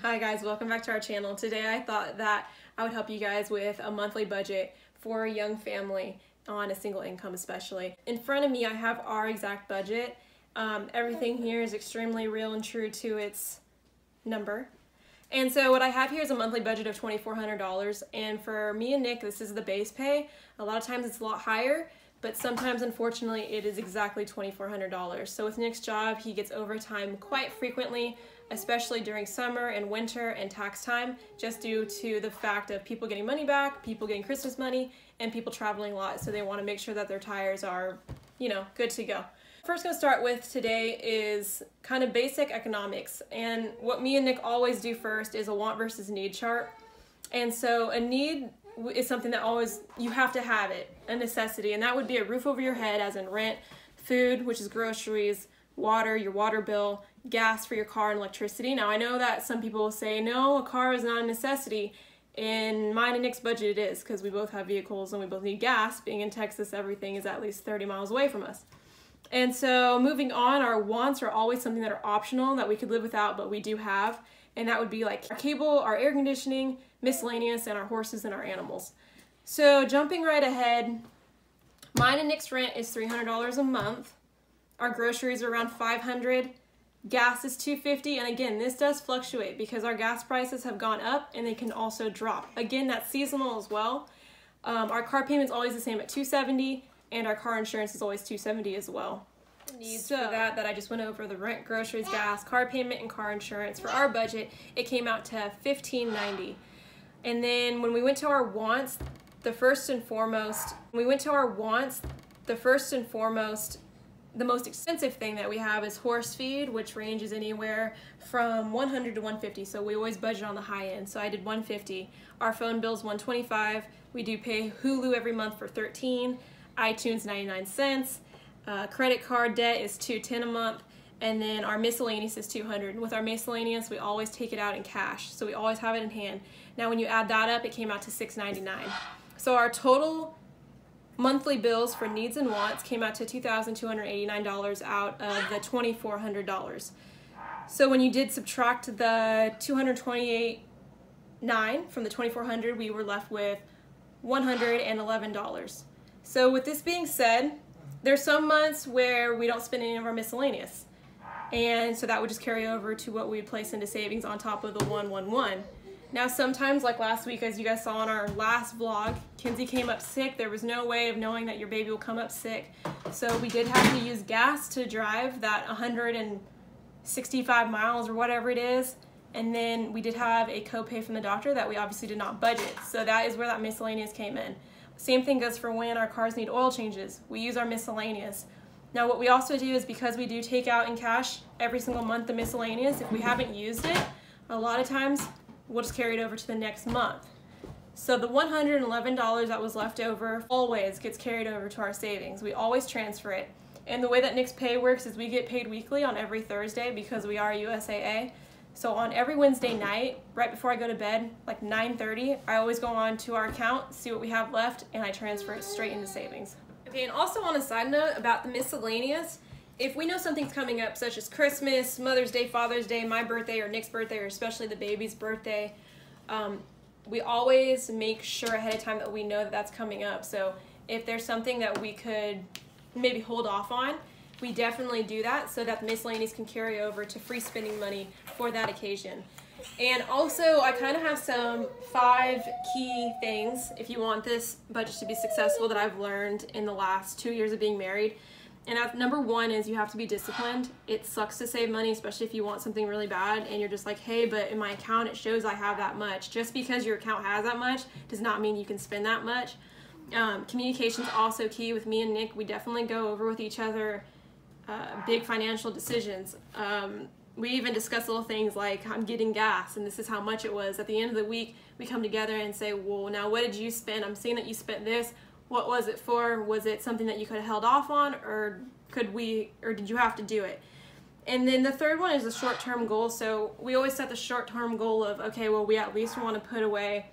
Hi guys, welcome back to our channel. Today I thought that I would help you guys with a monthly budget for a young family on a single income especially. In front of me I have our exact budget. Everything here is extremely real and true to its number. And so what I have here is a monthly budget of $2,400, and for me and Nick this is the base pay. A lot of times it's a lot higher, but sometimes unfortunately it is exactly $2,400. So with Nick's job he gets overtime quite frequently, especially during summer and winter and tax time, just due to the fact of people getting money back, people getting Christmas money, and people traveling a lot, so they want to make sure that their tires are, good to go. First going to start with today is kind of basic economics, and what me and Nick always do first is a want versus need chart. And so a need is something that always, you have to have it, a necessity, and that would be a roof over your head, as in rent, food, which is groceries, water, your water bill, gas for your car, and electricity. Now I know that some people will say, no, a car is not a necessity. In mine and Nick's budget it is, because we both have vehicles and we both need gas. Being in Texas, everything is at least 30 miles away from us. And so moving on, our wants are always something that are optional, that we could live without, but we do have. And that would be like our cable, our air conditioning, miscellaneous, and our horses and our animals. So jumping right ahead, mine and Nick's rent is $300 a month. Our groceries are around $500. Gas is $250, and again, this does fluctuate because our gas prices have gone up and they can also drop. Again, that's seasonal as well. Our car payment's always the same at $270, and our car insurance is always $270 as well. Needs for that I just went over: the rent, groceries, gas, car payment, and car insurance. For our budget, it came out to $1,590. And then when we went to our wants, the most expensive thing that we have is horse feed, which ranges anywhere from $100 to $150, so we always budget on the high end. So I did $150. Our phone bill's $125. We do pay Hulu every month for $13, iTunes 99 cents. Credit card debt is $210 a month, and then our miscellaneous is $200. And with our miscellaneous, we always take it out in cash, so we always have it in hand. Now when you add that up, it came out to $699. So our total monthly bills for needs and wants came out to $2,289 out of the $2,400. So when you did subtract the $228.9 from the $2,400, we were left with $111. So with this being said, there's some months where we don't spend any of our miscellaneous, and so that would just carry over to what we would place into savings on top of the 111. Now sometimes, like last week, as you guys saw in our last vlog, Kinsey came up sick. There was no way of knowing that your baby will come up sick. So we did have to use gas to drive that 165 miles or whatever it is. And then we did have a copay from the doctor that we obviously did not budget. So that is where that miscellaneous came in. Same thing goes for when our cars need oil changes. We use our miscellaneous. Now what we also do is, because we do take out in cash every single month the miscellaneous, if we haven't used it, a lot of times we'll just carry it over to the next month. So the $111 that was left over always gets carried over to our savings. We always transfer it. And the way that Nick's pay works is we get paid weekly on every Thursday because we are USAA. So on every Wednesday night, right before I go to bed, like 9:30, I always go on to our account, see what we have left, and I transfer it straight into savings. Okay, and also on a side note about the miscellaneous, if we know something's coming up, such as Christmas, Mother's Day, Father's Day, my birthday, or Nick's birthday, or especially the baby's birthday, we always make sure ahead of time that we know that that's coming up. So if there's something that we could maybe hold off on, we definitely do that so that the miscellaneous can carry over to free spending money for that occasion. And also, I kind of have some 5 key things, if you want this budget to be successful, that I've learned in the last 2 years of being married. And number 1 is you have to be disciplined. It sucks to save money, especially if you want something really bad and you're just like, hey, but in my account it shows I have that much. Just because your account has that much does not mean you can spend that much. Communication's also key. With me and Nick, we definitely go over with each other big financial decisions. We even discuss little things like, I'm getting gas and this is how much it was. At the end of the week, we come together and say, well, now what did you spend? I'm seeing that you spent this. What was it for? Was it something that you could have held off on, or did you have to do it? And then the third one is a short-term goal. So we always set the short-term goal of, okay, well, we at least want to put away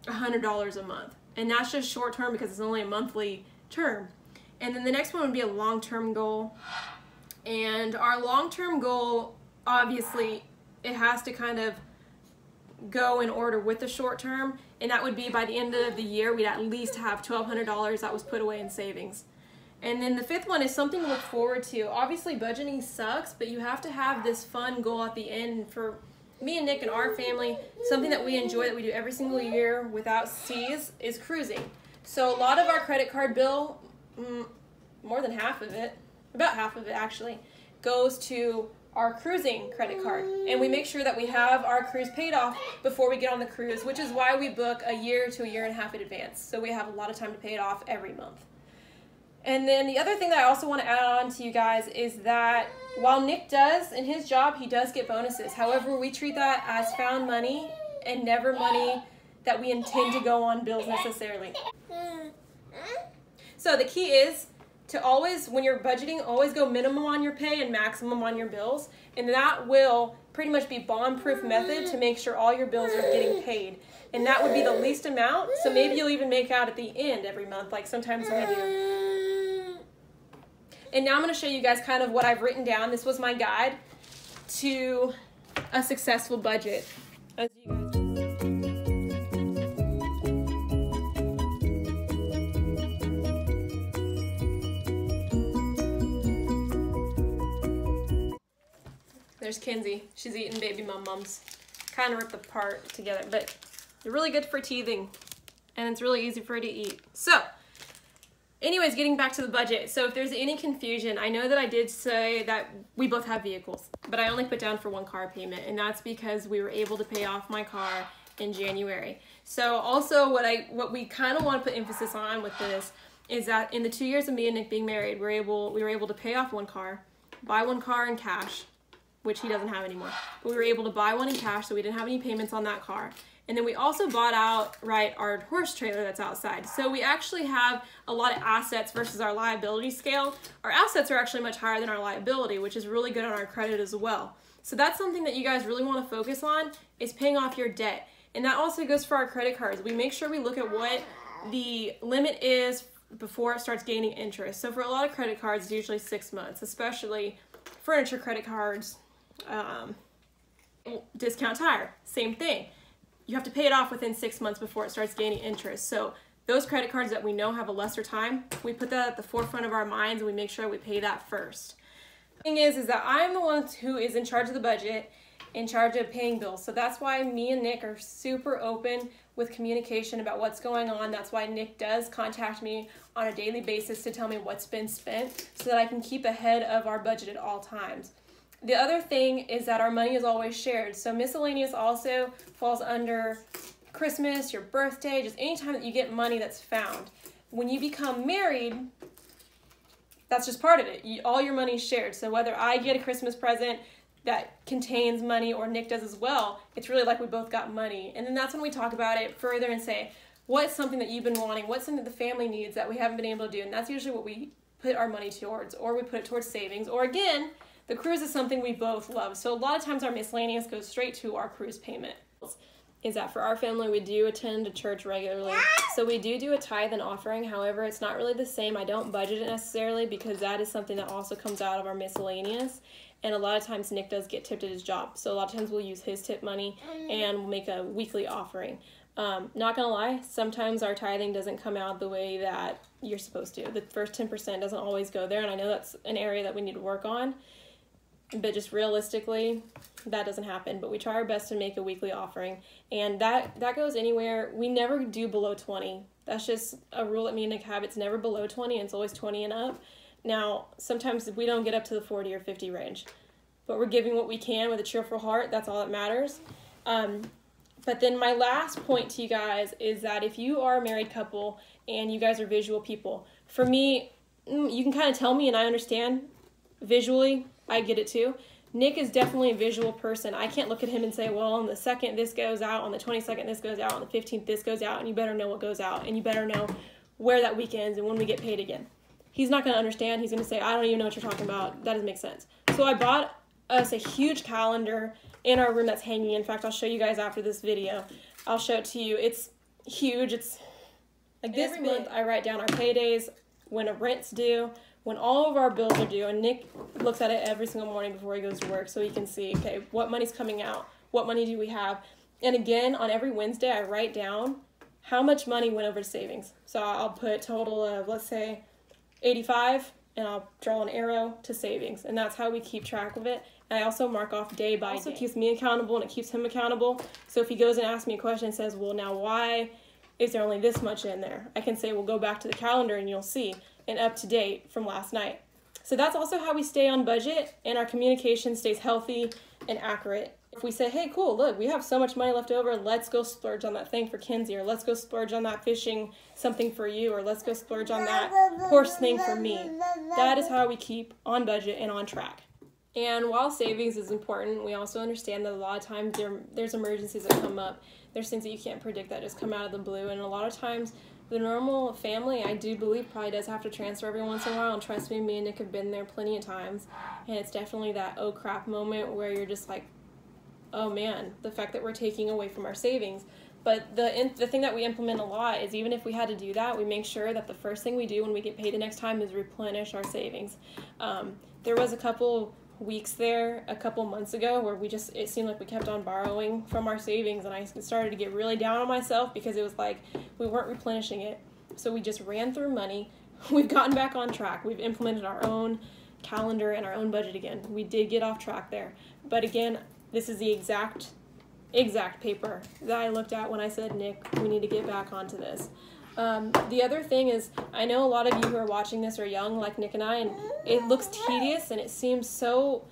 $100 a month. And that's just short-term because it's only a monthly term. And then the next one would be a long-term goal. And our long-term goal, obviously, it has to kind of go in order with the short term, and that would be by the end of the year, we'd at least have $1,200 that was put away in savings. And then the fifth one is something to look forward to. Obviously, budgeting sucks, but you have to have this fun goal at the end. For me and Nick and our family, something that we enjoy that we do every single year without C's is cruising. So a lot of our credit card bill, more than half of it, about half of it actually, goes to our cruising credit card. And we make sure that we have our cruise paid off before we get on the cruise, which is why we book a year to a year and a half in advance. So we have a lot of time to pay it off every month. And then the other thing that I also want to add on to you guys is that while Nick does, in his job, he does get bonuses. However, we treat that as found money and never money that we intend to go on bills necessarily. So the key is to always, when you're budgeting, always go minimum on your pay and maximum on your bills. And that will pretty much be bomb-proof method to make sure all your bills are getting paid. And that would be the least amount, so maybe you'll even make out at the end every month, like sometimes we do. And now I'm going to show you guys kind of what I've written down. This was my guide to a successful budget. As you guys There's Kinsey. She's eating baby mums. Kind of ripped apart together, but they're really good for teething, and it's really easy for her to eat. So, anyways, getting back to the budget. So if there's any confusion, I know that I did say that we both have vehicles, but I only put down for one car payment, and that's because we were able to pay off my car in January. So also what we kind of want to put emphasis on with this is that in the 2 years of me and Nick being married, we were able to pay off one car, buy one car in cash, which he doesn't have anymore. But we were able to buy one in cash, so we didn't have any payments on that car. And then we also bought outright our horse trailer that's outside. So we actually have a lot of assets versus our liability scale. Our assets are actually much higher than our liability, which is really good on our credit as well. So that's something that you guys really want to focus on, is paying off your debt. And that also goes for our credit cards. We make sure we look at what the limit is before it starts gaining interest. So for a lot of credit cards, it's usually 6 months, especially furniture credit cards, discount tire, same thing. You have to pay it off within 6 months before it starts gaining interest. So those credit cards that we know have a lesser time, we put that at the forefront of our minds and we make sure we pay that first. The thing is that I'm the one who is in charge of the budget, in charge of paying bills. So that's why me and Nick are super open with communication about what's going on. That's why Nick does contact me on a daily basis to tell me what's been spent so that I can keep ahead of our budget at all times. The other thing is that our money is always shared. So miscellaneous also falls under Christmas, your birthday, just any time that you get money that's found. When you become married, that's just part of it. All your money is shared. So whether I get a Christmas present that contains money or Nick does as well, it's really like we both got money. And then that's when we talk about it further and say, what's something that you've been wanting? What's something that the family needs that we haven't been able to do? And that's usually what we put our money towards, or we put it towards savings, or again, the cruise is something we both love. So a lot of times our miscellaneous goes straight to our cruise payment. Is that for our family, we do attend a church regularly. So we do a tithe and offering. However, it's not really the same. I don't budget it necessarily because that is something that also comes out of our miscellaneous. And a lot of times Nick does get tipped at his job. So a lot of times we'll use his tip money and we'll make a weekly offering. Not gonna lie, sometimes our tithing doesn't come out the way that you're supposed to. The first 10% doesn't always go there, and I know that's an area that we need to work on. But just realistically, that doesn't happen. But we try our best to make a weekly offering. And that goes anywhere. We never do below 20. That's just a rule that me and Nick have. It's never below 20, and it's always 20 and up. Now, sometimes we don't get up to the 40 or 50 range. But we're giving what we can with a cheerful heart. That's all that matters. But then my last point to you guys is that if you are a married couple and you guys are visual people, for me, you can kind of tell me and I understand visually. I get it too. Nick is definitely a visual person. I can't look at him and say, well, on the 2nd, this goes out. On the 22nd, this goes out. On the 15th, this goes out. And you better know what goes out. And you better know where that week ends and when we get paid again. He's not going to understand. He's going to say, I don't even know what you're talking about. That doesn't make sense. So I bought us a huge calendar in our room that's hanging. In fact, I'll show you guys after this video. I'll show it to you. It's huge. It's like this month I write down our paydays, when a rent's due, when all of our bills are due, and Nick looks at it every single morning before he goes to work so he can see, okay, what money's coming out, what money do we have, And again, on every Wednesday, I write down how much money went over to savings. So I'll put total of, let's say, 85, and I'll draw an arrow to savings. And that's how we keep track of it. And I also mark off day by day. It also keeps me accountable, and it keeps him accountable. So if he goes and asks me a question and says, well, now why is there only this much in there? I can say, well, go back to the calendar and you'll see, and up to date from last night. So that's also how we stay on budget, and our communication stays healthy and accurate. If we say, hey, cool, look, we have so much money left over, let's go splurge on that thing for Kinsey, or let's go splurge on that fishing something for you, or let's go splurge on that horse thing for me. That is how we keep on budget and on track. And while savings is important, we also understand that a lot of times there's emergencies that come up. There's things that you can't predict that just come out of the blue, and a lot of times the normal family, I do believe, probably does have to transfer every once in a while, and trust me, me and Nick have been there plenty of times, and it's definitely that oh crap moment where you're just like, oh man, the fact that we're taking away from our savings. But the thing that we implement a lot is, even if we had to do that, we make sure that the first thing we do when we get paid the next time is replenish our savings. There was a couple weeks there a couple months ago where it seemed like we kept on borrowing from our savings, and I started to get really down on myself because it was like we weren't replenishing it. So we just ran through money. We've gotten back on track. We've implemented our own calendar and our own budget again. We did get off track there, but again, this is the exact paper that I looked at when I said, Nick, we need to get back onto this. The other thing is, I know a lot of you who are watching this are young like Nick and I, and it looks tedious and it seems so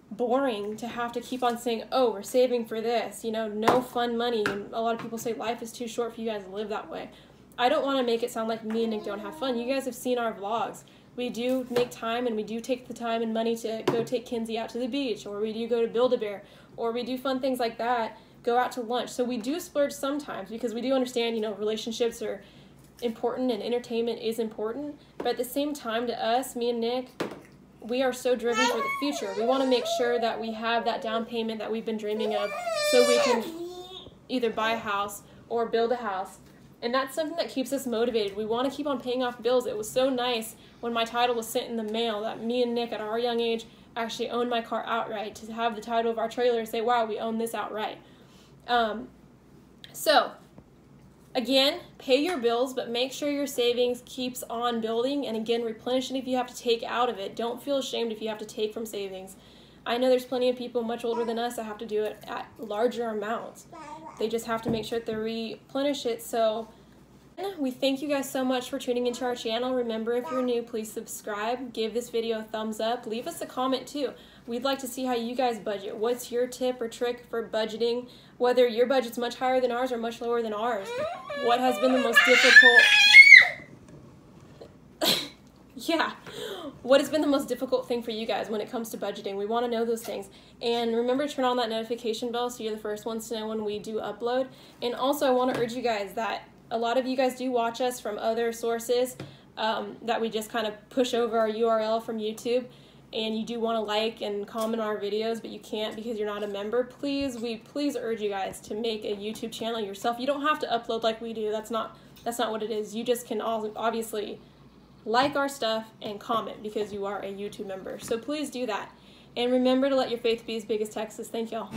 boring to have to keep on saying, oh, we're saving for this, no fun money. And a lot of people say life is too short for you guys to live that way. I don't want to make it sound like me and Nick don't have fun. You guys have seen our vlogs. We do make time, and we do take the time and money to go take Kinsey out to the beach, or we do go to Build-A-Bear, or we do fun things like that, go out to lunch. So we do splurge sometimes because we do understand, relationships are important and entertainment is important. But at the same time, to us, me and Nick, we are so driven for the future. We want to make sure that we have that down payment that we've been dreaming of, so we can either buy a house or build a house. And that's something that keeps us motivated. We want to keep on paying off bills. It was so nice when my title was sent in the mail that me and Nick at our young age actually owned my car outright, to have the title of our trailer and say, wow, we own this outright. So, again, pay your bills, but make sure your savings keeps on building. And again, replenish it if you have to take out of it. Don't feel ashamed if you have to take from savings. I know there's plenty of people much older than us that have to do it at larger amounts. They just have to make sure that they replenish it. So we thank you guys so much for tuning into our channel. Remember, if you're new, please subscribe, give this video a thumbs up, leave us a comment too. We'd like to see how you guys budget. What's your tip or trick for budgeting? Whether your budget's much higher than ours or much lower than ours. What has been the most difficult... What has been the most difficult thing for you guys when it comes to budgeting? We want to know those things. And remember to turn on that notification bell so you're the first ones to know when we do upload. And also, I want to urge you guys that a lot of you guys do watch us from other sources that we just kind of push over our URL from YouTube. And you do want to like and comment on our videos, but you can't because you're not a member. Please urge you guys to make a YouTube channel yourself. You don't have to upload like we do. That's not what it is. You just can obviously like our stuff and comment because you are a YouTube member. So please do that. And remember to let your faith be as big as Texas. Thank y'all.